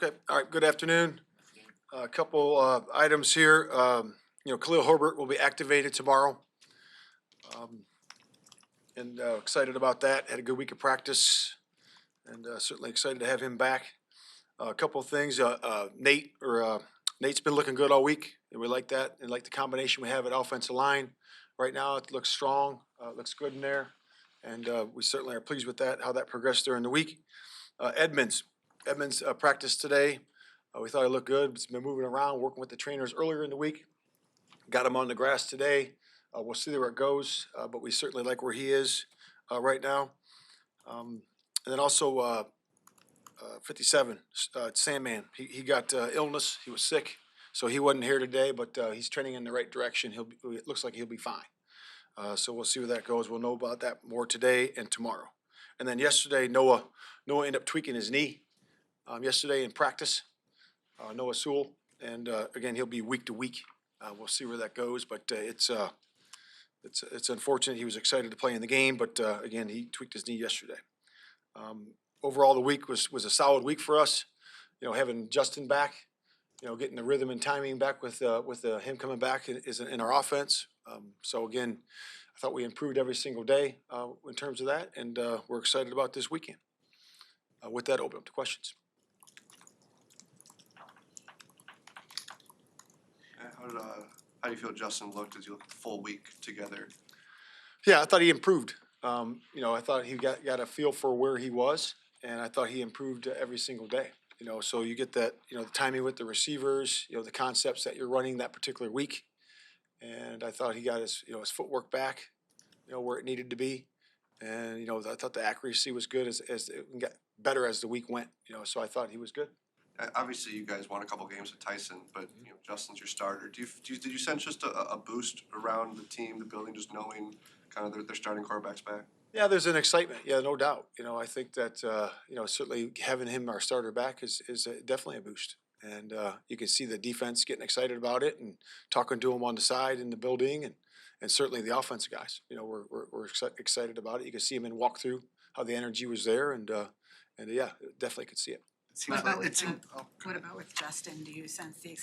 Okay, all right, good afternoon. A couple items here. Khalil Herbert will be activated tomorrow. Um, and excited about that. Had a good week of practice and certainly excited to have him back. A couple of things. Nate's been looking good all week, and we like that. And like the combination we have at offensive line right now, it looks strong. Looks good in there, and we certainly are pleased with that. How that progressed during the week. Edmonds practiced today. We thought he looked good. He's been moving around, working with the trainers earlier in the week. Got him on the grass today. We'll see where it goes, but we certainly like where he is right now. And then also 57, Sandman. He got illness. He was sick, so he wasn't here today, but he's trending in the right direction. It looks like he'll be fine. So we'll see where that goes. We'll know about that more today and tomorrow. And then yesterday, Noah ended up tweaking his knee yesterday in practice. Noah Sewell, and again, he'll be week to week. We'll see where that goes, but it's unfortunate. He was excited to play in the game, but again, he tweaked his knee yesterday. Overall, the week was a solid week for us. Having Justin back, getting the rhythm and timing back with him coming back is in our offense. So again, I thought we improved every single day in terms of that, and we're excited about this weekend. With that, open up to questions. How do you feel Justin looked as you looked at the full week together? Yeah, I thought he improved. I thought he got a feel for where he was, and I thought he improved every single day. So you get that, the timing with the receivers, the concepts that you're running that particular week, and I thought he got his footwork back, where it needed to be, and I thought the accuracy was good as it got better as the week went. So I thought he was good. Obviously, you guys won a couple games with Tyson, but Justin's your starter. Did you sense just a boost around the team, the building, just knowing kind of their starting quarterbacks back? Yeah, there's an excitement. Yeah, no doubt. I think that certainly having him our starter back is definitely a boost, and you can see the defense getting excited about it and talking to him on the side in the building, and certainly the offensive guys. We're excited about it. You can see him in walkthrough how the energy was there, and yeah, definitely could see it. What about with Justin? Do you sense the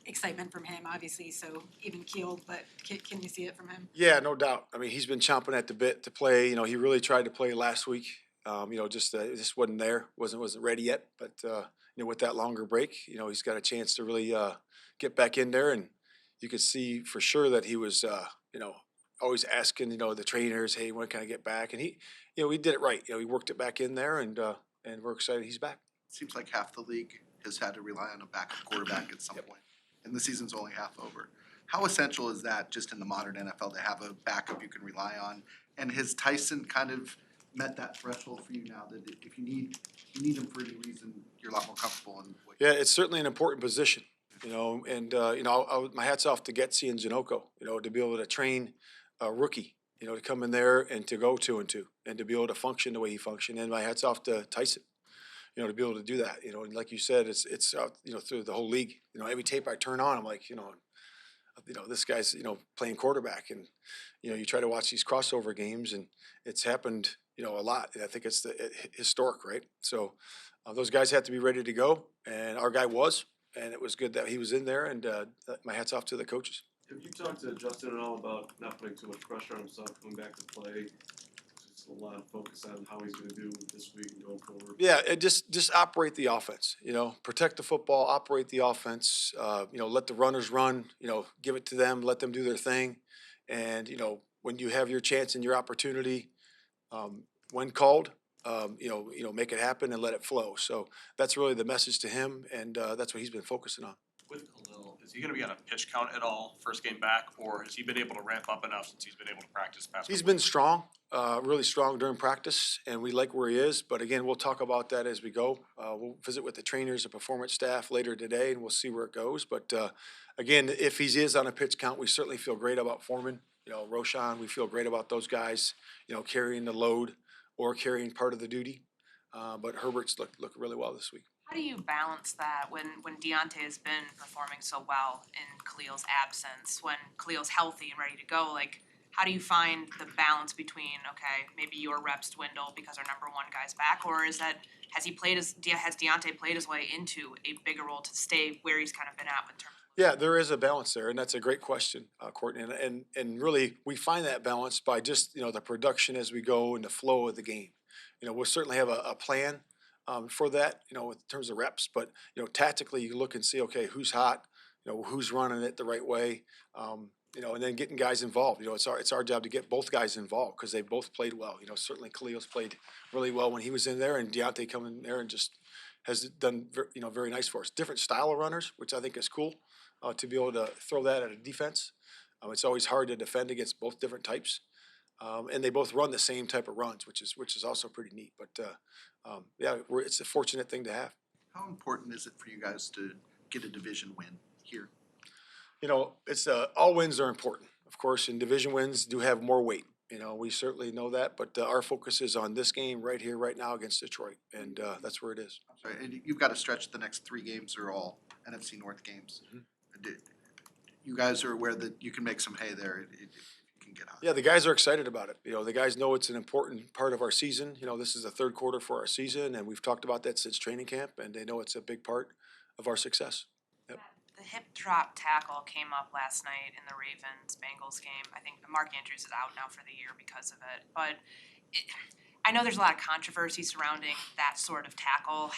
excitement from him? Obviously, so even keeled, but can you see it from him? Yeah, no doubt. I mean, he's been chomping at the bit to play. He really tried to play last week. Just wasn't there, wasn't ready yet. But with that longer break, he's got a chance to really get back in there, and you could see for sure that he was, always asking, the trainers, hey, when can I get back? And he did it right. He worked it back in there, and we're excited he's back. Seems like half the league has had to rely on a backup quarterback at some point, and the season's only half over. How essential is that just in the modern NFL to have a backup you can rely on? And has Tyson kind of met that threshold for you now that if you need him for any reason, you're a lot more comfortable in what Yeah, it's certainly an important position, and my hat's off to Getsy and Janoko, to be able to train a rookie, to come in there and to go 2-2 and to be able to function the way he functioned. And my hat's off to Tyson. To be able to do that, and like you said, it's through the whole league. Every tape I turn on, I'm like, this guy's, playing quarterback, and, you try to watch these crossover games, and it's happened, a lot. And I think it's historic, right? So those guys have to be ready to go, and our guy was, and it was good that he was in there, and my hat's off to the coaches. Have you talked to Justin at all about not putting too much pressure on himself coming back to play? A lot of focus on how he's going to do this week and going forward. Yeah, just operate the offense. Protect the football, operate the offense. Let the runners run. Give it to them, let them do their thing, and when you have your chance and your opportunity, when called, make it happen and let it flow. So that's really the message to him, and that's what he's been focusing on. With Khalil, is he going to be on a pitch count at all first game back, or has he been able to ramp up enough since he's been able to practice past? He's been strong, really strong during practice, and we like where he is. But again, we'll talk about that as we go. We'll visit with the trainers, the performance staff later today, and we'll see where it goes. But again, if he is on a pitch count, we certainly feel great about Foreman. Roshan, we feel great about those guys, carrying the load or carrying part of the duty. But Herbert's looked really well this week. How do you balance that when Deontay has been performing so well in Khalil's absence, when Khalil's healthy and ready to go? Like, how do you find the balance between, okay, maybe your reps dwindle because our number one guy's back, or is that has Deontay played his way into a bigger role to stay where he's kind of been at with terms? Yeah, there is a balance there, and that's a great question, Courtney. And really, we find that balance by just the production as we go and the flow of the game. We'll certainly have a plan for that, in terms of reps. But tactically, you look and see, okay, who's hot, who's running it the right way, and then getting guys involved. It's our job to get both guys involved because they both played well. Certainly Khalil's played really well when he was in there, and Deontay coming in there and just has done very nice for us. Different style of runners, which I think is cool. To be able to throw that at a defense. It's always hard to defend against both different types, and they both run the same type of runs, which is also pretty neat. But yeah, it's a fortunate thing to have. How important is it for you guys to get a division win here? It's all wins are important, of course, and division wins do have more weight. We certainly know that, but our focus is on this game right here, right now against Detroit, and that's where it is. I'm sorry, and you've got to stretch the next 3 games are all NFC North games. You guys are aware that you can make some hay there if you can get hot. Yeah, the guys are excited about it. The guys know it's an important part of our season. This is the third quarter for our season, and we've talked about that since training camp, and they know it's a big part of our success. Yep. The hip drop tackle came up last night in the Ravens-Bengals game. I think Mark Andrews is out now for the year because of it. But I know there's a lot of controversy surrounding that sort of tackle.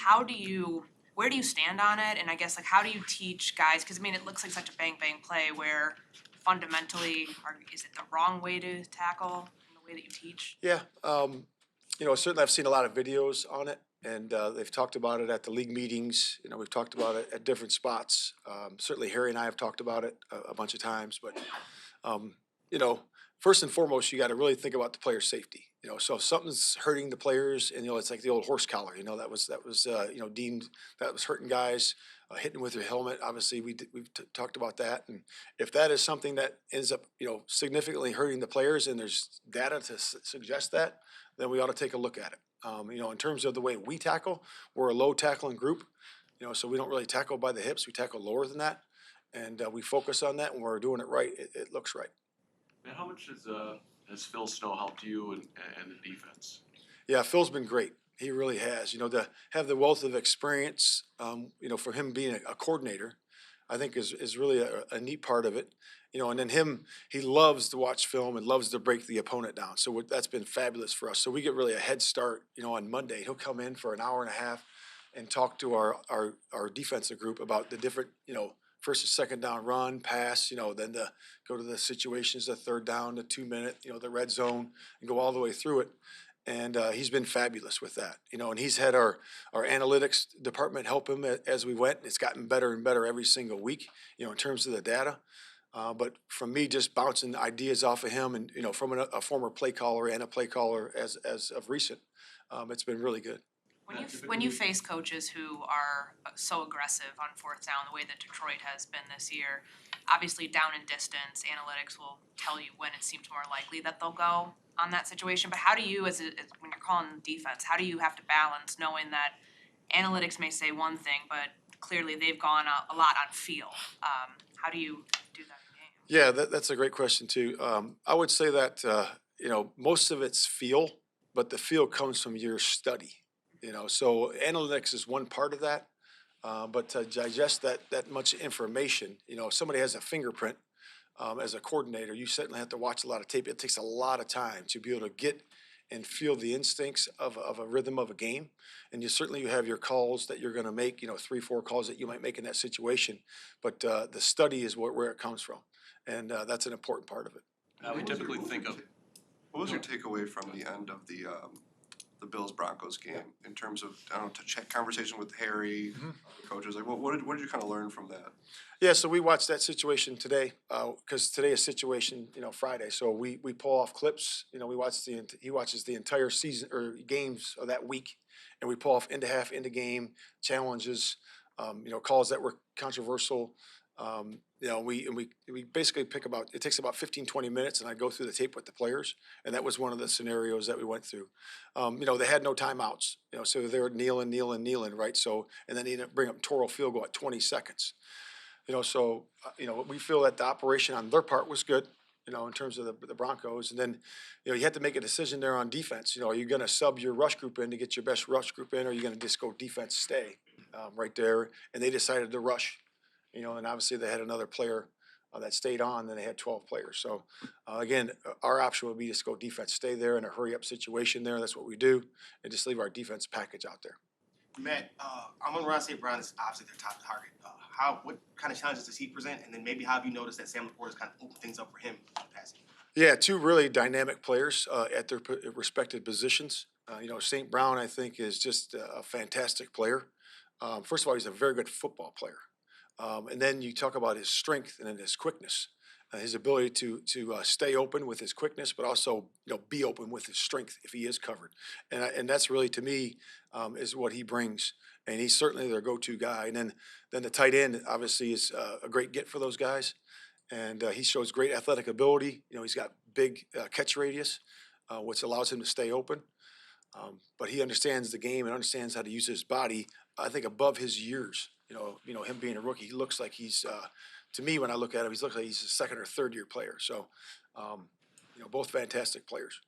Where do you stand on it? And I guess, how do you teach guys? Because, it looks like such a bang-bang play where fundamentally, is it the wrong way to tackle in the way that you teach? Yeah, certainly I've seen a lot of videos on it, and they've talked about it at the league meetings. We've talked about it at different spots. Certainly Harry and I have talked about it a bunch of times, but first and foremost, you got to really think about the player's safety. So if something's hurting the players, and it's like the old horse collar. That was deemed that was hurting guys, hitting with your helmet. Obviously, we've talked about that, and if that is something that ends up significantly hurting the players, and there's data to suggest that, then we ought to take a look at it. In terms of the way we tackle, we're a low tackling group. So we don't really tackle by the hips. We tackle lower than that, and we focus on that. When we're doing it right, it looks right. Man, how much has Phil Snow helped you and the defense? Yeah, Phil's been great. He really has. To have the wealth of experience, for him being a coordinator, I think is really a neat part of it. And then he loves to watch film and loves to break the opponent down. So that's been fabulous for us. So we get really a head start, on Monday. He'll come in for an hour and a half and talk to our defensive group about the different, first and second down run, pass, then to go to the situations, the third down, the 2 minute, the red zone, and go all the way through it. And he's been fabulous with that, and he's had our analytics department help him as we went. It's gotten better and better every single week, in terms of the data. But from me just bouncing ideas off of him and, from a former play caller and a play caller as of recent, it's been really good. When you face coaches who are so aggressive on fourth down, the way that Detroit has been this year, obviously down and distance, analytics will tell you when it seems more likely that they'll go on that situation. But how do you, when you're calling defense, how do you have to balance knowing that analytics may say one thing, but clearly they've gone a lot on feel? How do you do that in game? Yeah, that's a great question too. I would say that most of it's feel, but the feel comes from your study. So analytics is one part of that, but to digest that much information, if somebody has a fingerprint as a coordinator, you certainly have to watch a lot of tape. It takes a lot of time to be able to get and feel the instincts of a rhythm of a game, and you have your calls that you're going to make, 3-4 calls that you might make in that situation, but the study is where it comes from, and that's an important part of it. We typically think of. What was your takeaway from the end of the Bills-Broncos game in terms of, conversation with Harry, coaches? Like, what did you kind of learn from that? Yeah, so we watched that situation today because today is situation, Friday. So we pull off clips. He watches the entire season or games of that week, and we pull off into half, into game challenges, calls that were controversial. We basically it takes about 15-20 minutes, and I go through the tape with the players, and that was one of the scenarios that we went through. They had no timeouts, so they were kneeling, right? So, and then they bring up total field goal at 20 seconds. We feel that the operation on their part was good. you know, in terms of the Broncos. And then, you know, you had to make a decision there on defense. You know, are you going to sub your rush group in to get your best rush group in, or are you going to just go defense stay right there? And they decided to rush, you know, and obviously they had another player that stayed on, then they had 12 players. So again, our option would be just go defense, stay there in a hurry up situation there. That's what we do, and just leave our defense package out there. Matt, Amon-Ra St. Brown is obviously their top target. What kind of challenges does he present? And then maybe how have you noticed that Sam Laporta has kind of opened things up for him in passing? Yeah, two really dynamic players at their respective positions. You know, St. Brown, I think, is just a fantastic player. First of all, he's a very good football player. And then you talk about his strength and then his quickness, his ability to stay open with his quickness, but also, you know, be open with his strength if he is covered. And that's really, to me, is what he brings. And he's certainly their go-to guy. And then the tight end obviously is a great get for those guys. And he shows great athletic ability. You know, he's got big catch radius, which allows him to stay open. But he understands the game and understands how to use his body, I think, above his years. You know, him being a rookie, he looks like he's, to me, when I look at him, he looks like he's a second or third year player. So, you know, both fantastic players.